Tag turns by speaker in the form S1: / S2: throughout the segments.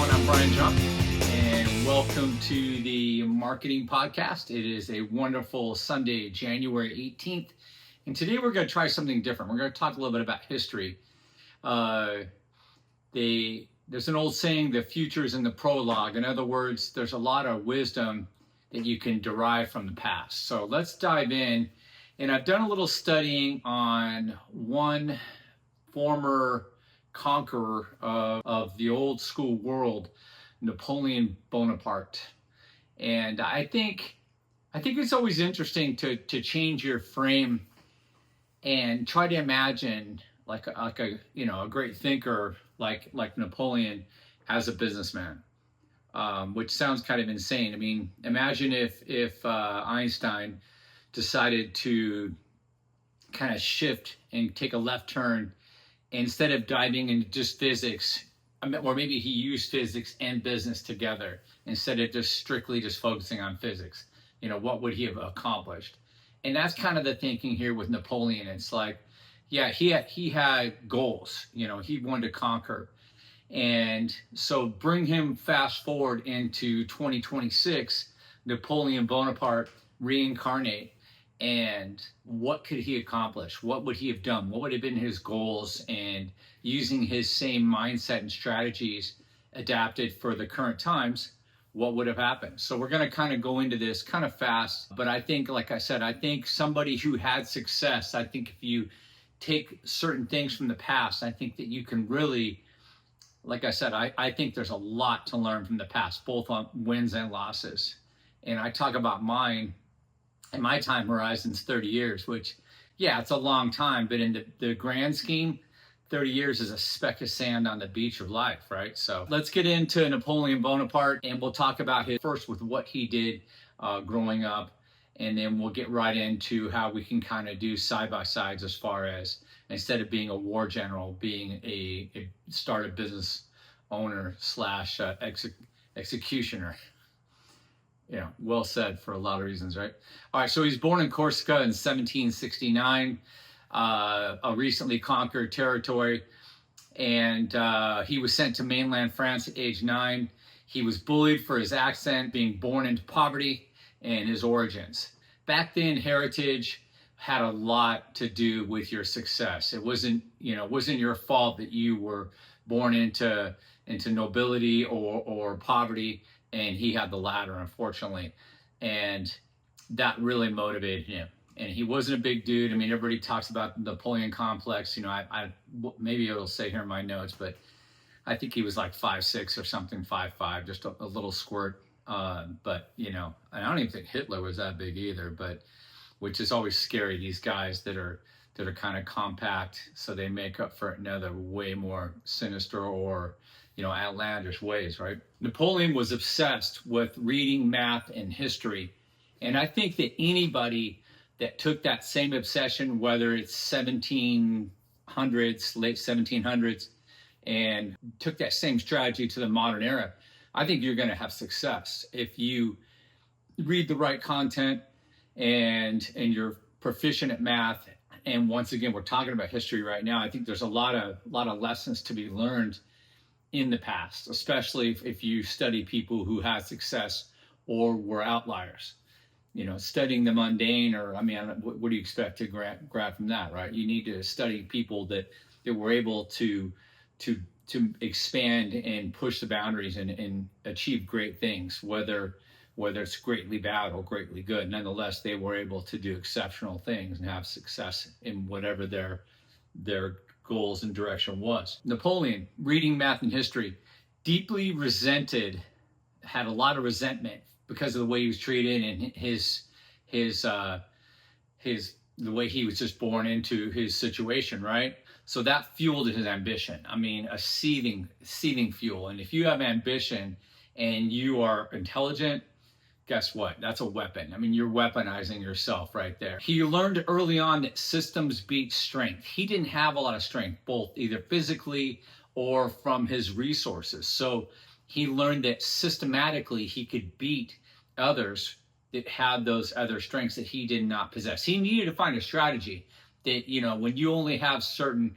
S1: going? I'm Brian Jump, and welcome to the Marketing Podcast. It is a wonderful Sunday, January 18th, and today we're going to try something different. We're going to talk a little bit about history. There's an old saying, the future is in the prologue. In other words, there's a lot of wisdom that you can derive from the past. So let's dive in, and I've done a little studying on one former conqueror of the old school world, Napoleon Bonaparte. And I think it's always interesting to change your frame and try to imagine like a great thinker like Napoleon as a businessman, which sounds kind of insane. I mean, imagine if Einstein decided to kind of shift and take a left turn. Instead of diving into just physics, or maybe he used physics and business together instead of just strictly focusing on physics. What would he have accomplished? And that's kind of the thinking here with Napoleon. It's like, yeah, he had goals. He wanted to conquer. And so bring him fast forward into 2026, Napoleon Bonaparte reincarnate. And what could he accomplish? What would he have done? What would have been his goals? And using his same mindset and strategies adapted for the current times, what would have happened? So we're going to kind of go into this kind of fast. But I think, like I said, I think somebody who had success, I think if you take certain things from the past, I think that you can really, like I said, I think there's a lot to learn from the past, both on wins and losses. And I talk about mine. And my time horizon's 30 years, which, yeah, it's a long time, but in the grand scheme, 30 years is a speck of sand on the beach of life, right? So let's get into Napoleon Bonaparte, and we'll talk about his first with what he did growing up, and then we'll get right into how we can kind of do side-by-sides as far as, instead of being a war general, being a startup business owner slash executioner. Well said for a lot of reasons, right? All right, so he's born in Corsica in 1769, a recently conquered territory, and he was sent to mainland France at age 9. He was bullied for his accent, being born into poverty, and his origins. Back then, heritage had a lot to do with your success. It wasn't your fault that you were born into nobility or poverty. And he had the latter, unfortunately. And that really motivated him. And he wasn't a big dude. I mean, everybody talks about the Napoleon complex. I maybe it'll say here in my notes, but I think he was like 5'6" or something, 5'5", just a little squirt. But, and I don't even think Hitler was that big either, but which is always scary, these guys that are kind of compact, so they make up for it in other way more sinister or outlandish ways, right? Napoleon was obsessed with reading, math, and history. And I think that anybody that took that same obsession, whether it's 1700s, late 1700s, and took that same strategy to the modern era, I think you're going to have success. If you read the right content and you're proficient at math, and once again, we're talking about history right now, I think there's a lot of lessons to be learned in the past, especially if you study people who had success or were outliers. Studying the mundane, or what do you expect to grab from that, right? You need to study people that were able to expand and push the boundaries and achieve great things, whether it's greatly bad or greatly good. Nonetheless, they were able to do exceptional things and have success in whatever their goals and direction was. Napoleon, reading math and history, deeply resented, had a lot of resentment because of the way he was treated and the way he was just born into his situation, right? So that fueled his ambition. I mean, a seething fuel. And if you have ambition and you are intelligent, guess what? That's a weapon. I mean, you're weaponizing yourself right there. He learned early on that systems beat strength. He didn't have a lot of strength, both either physically or from his resources. So he learned that systematically he could beat others that had those other strengths that he did not possess. He needed to find a strategy that, when you only have certain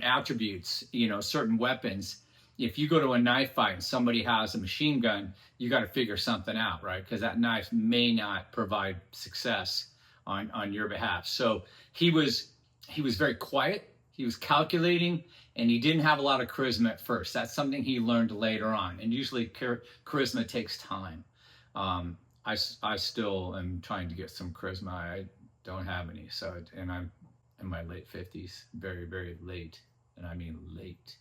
S1: attributes, certain weapons, if you go to a knife fight and somebody has a machine gun, you got to figure something out, right? Because that knife may not provide success on your behalf. So he was very quiet, he was calculating, and he didn't have a lot of charisma at first. That's something he learned later on. And usually charisma takes time. I still am trying to get some charisma. I don't have any. So, and I'm in my late 50s, very, very late. And I mean late.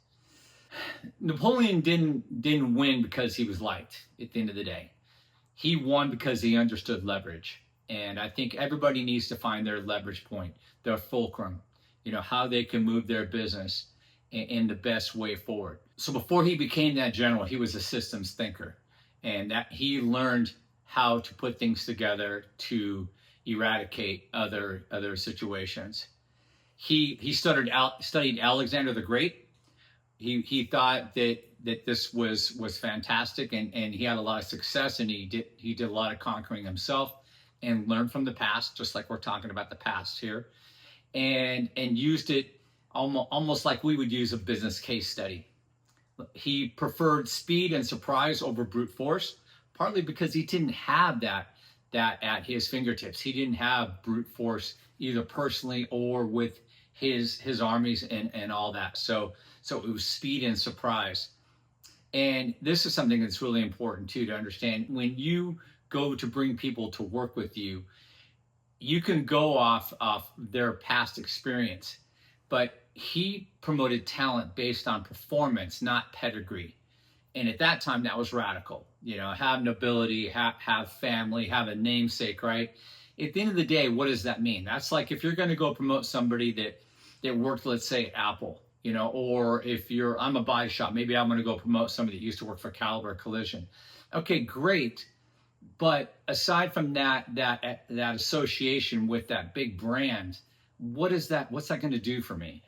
S1: Napoleon didn't win because he was liked at the end of the day. He won because he understood leverage. And I think everybody needs to find their leverage point, their fulcrum, how they can move their business in the best way forward. So before he became that general, he was a systems thinker, and that he learned how to put things together to eradicate other situations. He studied Alexander the Great. He thought that this was fantastic, and he had a lot of success, and he did a lot of conquering himself and learned from the past, just like we're talking about the past here, and used it almost like we would use a business case study. He preferred speed and surprise over brute force, partly because he didn't have that at his fingertips. He didn't have brute force either personally or with his armies and all that. So it was speed and surprise. And this is something that's really important too to understand. When you go to bring people to work with you, you can go off their past experience, but he promoted talent based on performance, not pedigree. And at that time, that was radical. Have nobility, have family, have a namesake, right? At the end of the day, what does that mean? That's like if you're going to go promote somebody that worked, let's say, at Apple, or if I'm a body shop, maybe I'm going to go promote somebody that used to work for Caliber Collision. Okay, great. But aside from that association with that big brand, what's that going to do for me?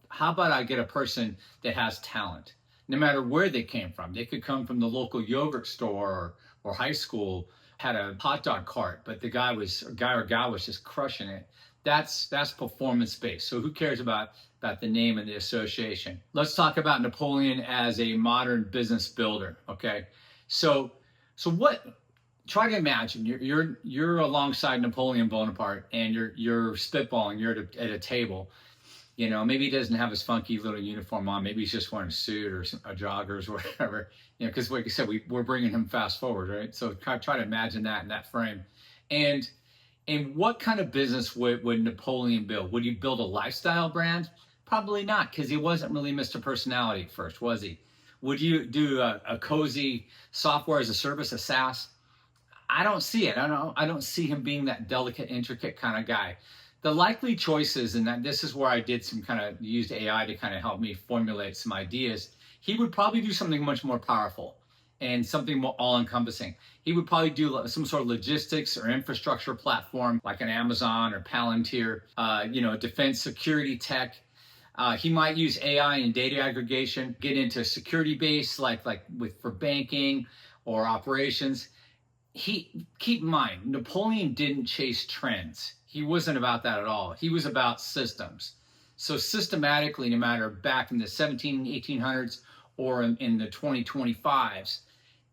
S1: How about I get a person that has talent, no matter where they came from? They could come from the local yogurt store or high school, had a hot dog cart, but the guy or gal was just crushing it. That's performance based. So who cares about the name and the association? Let's talk about Napoleon as a modern business builder. Okay, so what? Try to imagine you're alongside Napoleon Bonaparte, and you're spitballing. You're at a table. Maybe he doesn't have his funky little uniform on. Maybe he's just wearing a suit or a joggers or whatever. Because like I said, we're bringing him fast forward, right? So try to imagine that in that frame. And what kind of business would Napoleon build? Would he build a lifestyle brand? Probably not, because he wasn't really Mr. Personality at first, was he? Would you do a cozy software as a service, a SaaS? I don't see it. I don't see him being that delicate, intricate kind of guy. The likely choices, and this is where I did used AI to kind of help me formulate some ideas. He would probably do something much more powerful and something more all-encompassing. He would probably do some sort of logistics or infrastructure platform like an Amazon or Palantir, defense security tech. He might use AI and data aggregation, get into security base for banking or operations. Keep in mind, Napoleon didn't chase trends. He wasn't about that at all. He was about systems. So systematically, no matter back in the 1800s or in the 2025s,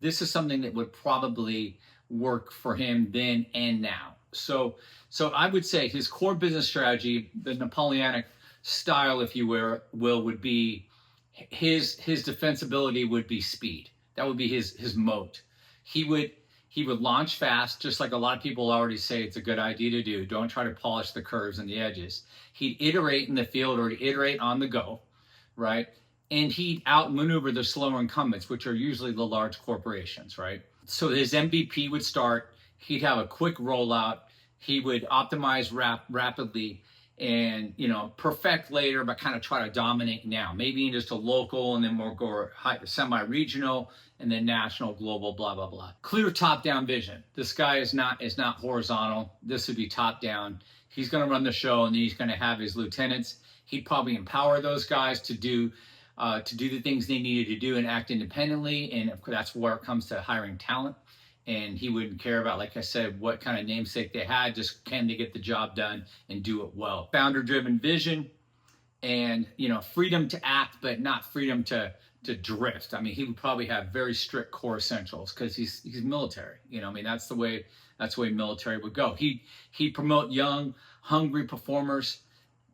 S1: this is something that would probably work for him then and now. So I would say his core business strategy, the Napoleonic style, if you will, would be his defensibility would be speed. That would be his moat. He would launch fast, just like a lot of people already say it's a good idea to do. Don't try to polish the curves and the edges. He'd iterate in the field or iterate on the go, right? And he'd outmaneuver the slower incumbents, which are usually the large corporations, right? So his MVP would start. He'd have a quick rollout. He would optimize rapidly and, perfect later, but kind of try to dominate now. Maybe in just a local, and then we'll go semi-regional, and then national, global, blah, blah, blah. Clear top-down vision. This guy is not horizontal. This would be top-down. He's going to run the show, and then he's going to have his lieutenants. He'd probably empower those guys to do the things they needed to do and act independently. And of course, that's where it comes to hiring talent. And he wouldn't care about, like I said, what kind of namesake they had, just can they get the job done and do it well. Founder-driven vision and, freedom to act, but not freedom to to drift. I mean, he would probably have very strict core essentials because he's military. I mean, that's the way military would go. He'd promote young, hungry performers.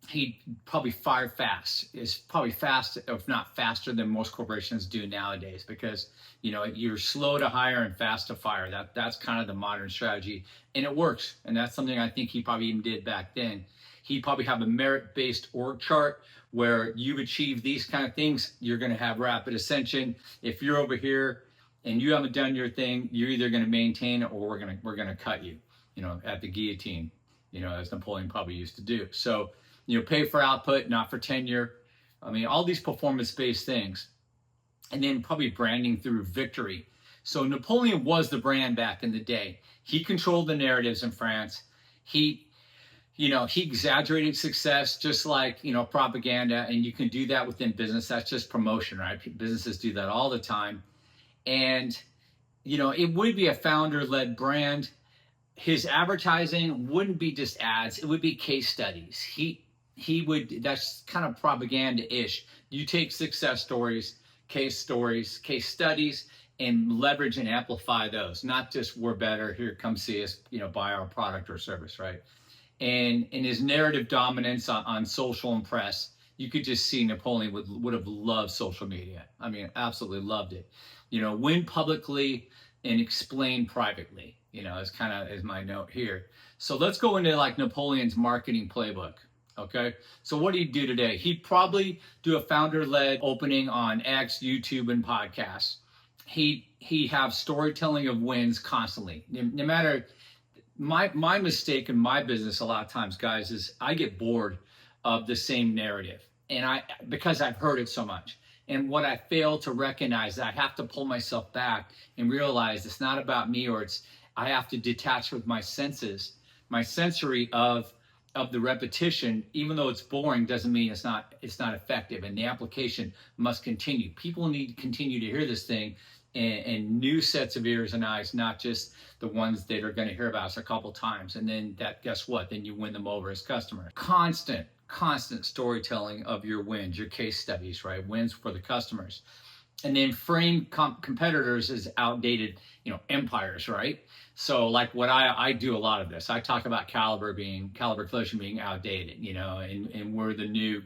S1: He'd probably fire fast. It's probably fast, if not faster than most corporations do nowadays, because you're slow to hire and fast to fire. That's kind of the modern strategy, and it works. And that's something I think he probably even did back then. He'd probably have a merit-based org chart where you've achieved these kind of things, you're going to have rapid ascension. If you're over here and you haven't done your thing, you're either going to maintain it or we're going to cut you, at the guillotine, as Napoleon probably used to do. So, pay for output, not for tenure. I mean, all these performance-based things. And then probably branding through victory. So Napoleon was the brand back in the day. He controlled the narratives in France. He exaggerated success just like, propaganda, and you can do that within business. That's just promotion, right? Businesses do that all the time. And, it would be a founder-led brand. His advertising wouldn't be just ads. It would be case studies. He would, that's kind of propaganda-ish. You take success stories, case studies, and leverage and amplify those. Not just we're better, here, come see us, buy our product or service, right? And in his narrative dominance on social and press, you could just see Napoleon would have loved social media. I mean, absolutely loved it. Win publicly and explain privately, is my note here. So let's go into like Napoleon's marketing playbook. Okay, so what do you do today? He'd probably do a founder-led opening on X, YouTube, and podcasts. He have storytelling of wins constantly. No matter my mistake in my business a lot of times, guys, is I get bored of the same narrative, and because I've heard it so much. And what I fail to recognize, that I have to pull myself back and realize it's not about me, or I have to detach with my senses, my sensory of the repetition. Even though it's boring, doesn't mean it's not effective, and the application must continue. People need to continue to hear this thing and new sets of ears and eyes, not just the ones that are going to hear about us a couple times. And then guess what? Then you win them over as customers. Constant storytelling of your wins, your case studies, right? Wins for the customers. And then frame competitors as outdated, empires, right? So like what I do a lot of this. I talk about Caliber Collision being outdated, and we're the new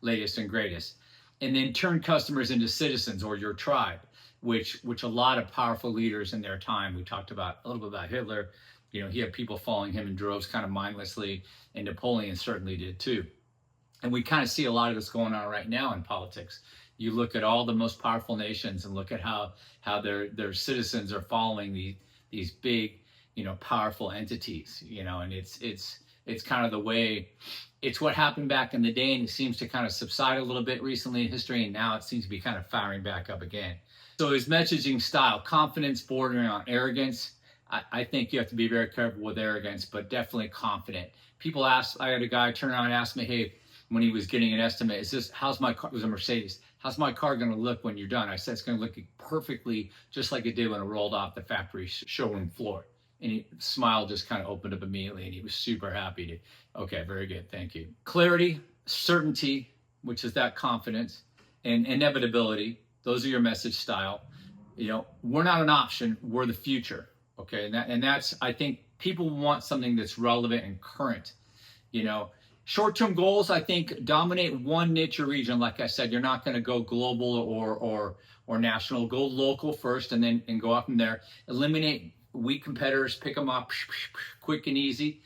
S1: latest and greatest. And then turn customers into citizens, or your tribe, which a lot of powerful leaders in their time. We talked about a little bit about Hitler. He had people following him in droves kind of mindlessly, and Napoleon certainly did too. And we kind of see a lot of this going on right now in politics. You look at all the most powerful nations and look at how their citizens are following these big, powerful entities, and it's kind of the way, it's what happened back in the day, and it seems to kind of subside a little bit recently in history, and now it seems to be kind of firing back up again. So his messaging style, confidence bordering on arrogance. I think you have to be very careful with arrogance, but definitely confident. People I had a guy turn around and ask me, hey, when he was getting an estimate, how's my car, it was a Mercedes, how's my car going to look when you're done? I said, it's going to look perfectly just like it did when it rolled off the factory showroom floor. And his smile just kind of opened up immediately, and he was super happy okay, very good, thank you. Clarity, certainty, which is that confidence, and inevitability. Those are your message style. We're not an option, we're the future. Okay, and that's, I think people want something that's relevant and current. Short-term goals, I think, dominate one niche or region. Like I said, you're not going to go global or national. Go local first, and go up from there. Eliminate weak competitors, pick them up quick and easy.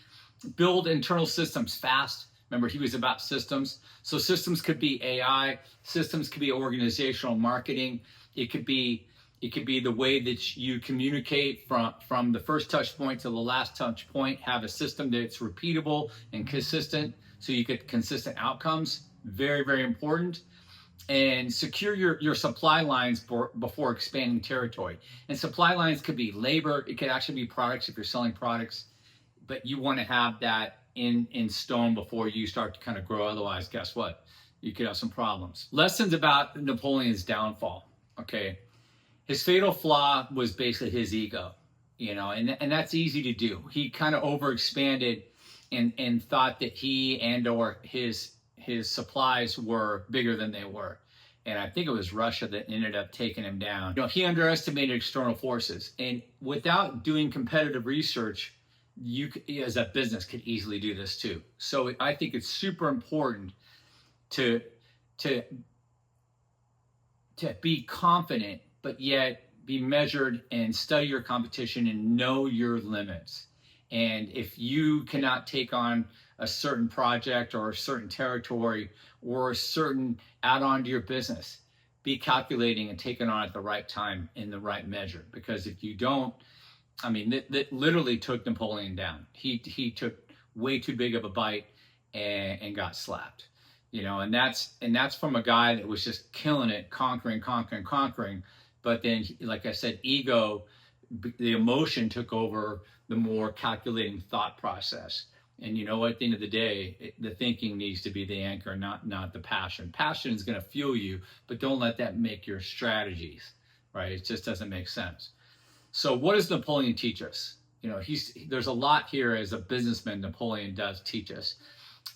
S1: Build internal systems fast. Remember, he was about systems. So systems could be AI. Systems could be organizational marketing. It could be the way that you communicate from the first touch point to the last touch point. Have a system that's repeatable and consistent, so you get consistent outcomes. Very, very important. And secure your supply lines before expanding territory. And supply lines could be labor. It could actually be products if you're selling products. But you want to have that in stone before you start to kind of grow. Otherwise, guess what? You could have some problems. Lessons about Napoleon's downfall. Okay. His fatal flaw was basically his ego, and that's easy to do. He kind of overexpanded and thought that he or his supplies were bigger than they were. And I think it was Russia that ended up taking him down. He underestimated external forces, and without doing competitive research, you as a business could easily do this too. So I think it's super important to be confident, but yet be measured and study your competition and know your limits. And if you cannot take on a certain project or a certain territory or a certain add-on to your business, be calculating and taking on at the right time in the right measure. Because if you don't, that literally took Napoleon down. He took way too big of a bite and got slapped. And that's from a guy that was just killing it, conquering. But then, like I said, ego, the emotion took over the more calculating thought process. And at the end of the day, the thinking needs to be the anchor, not the passion. Passion is going to fuel you, but don't let that make your strategies, right? It just doesn't make sense. So what does Napoleon teach us? There's a lot here as a businessman. Napoleon does teach us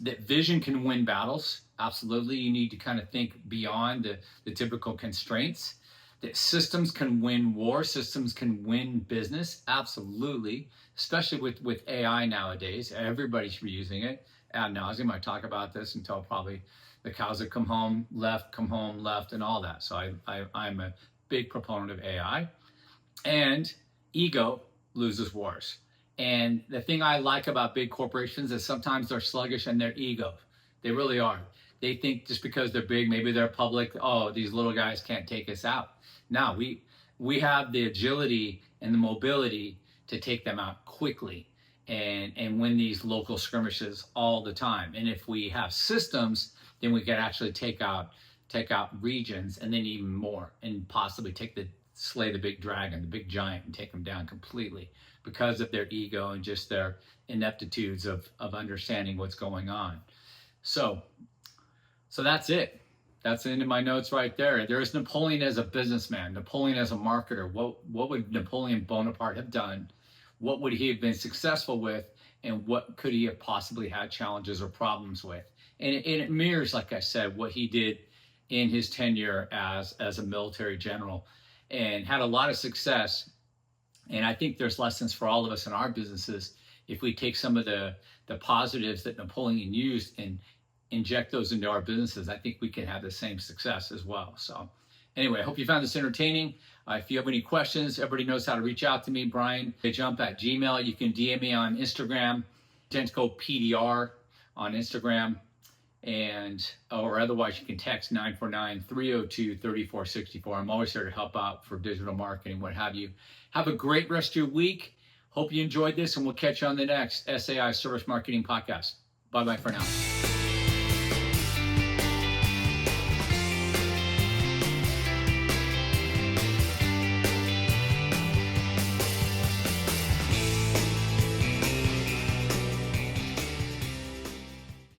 S1: that vision can win battles. Absolutely. You need to kind of think beyond the typical constraints. That systems can win war, systems can win business. Absolutely. Especially with AI nowadays. Everybody's using it. Ad nauseum. I talk about this until probably the cows have come home left, and all that. So I'm a big proponent of AI. And ego loses wars. And the thing I like about big corporations is sometimes they're sluggish in their ego. They really are. They think just because they're big, maybe they're public, oh, these little guys can't take us out. Now, we have the agility and the mobility to take them out quickly and win these local skirmishes all the time. And if we have systems, then we can actually take out regions and then even more, and possibly slay the big dragon, the big giant, and take them down completely because of their ego and just their ineptitudes of understanding what's going on. So that's it. That's the end of my notes right there. There's Napoleon as a businessman, Napoleon as a marketer. What would Napoleon Bonaparte have done? What would he have been successful with? And what could he have possibly had challenges or problems with? And it mirrors, like I said, what he did in his tenure as a military general, and had a lot of success. And I think there's lessons for all of us in our businesses if we take some of the positives that Napoleon used and inject those into our businesses. I think we can have the same success as well. So anyway, I hope you found this entertaining. If you have any questions, everybody knows how to reach out to me, Brian@Jump@Gmail. You can DM me on Instagram, Gentco PDR on Instagram, or otherwise you can text 949-302-3464. I'm always here to help out for digital marketing, what have you. Have a great rest of your week. Hope you enjoyed this, and we'll catch you on the next SAI Service Marketing Podcast. Bye-bye for now.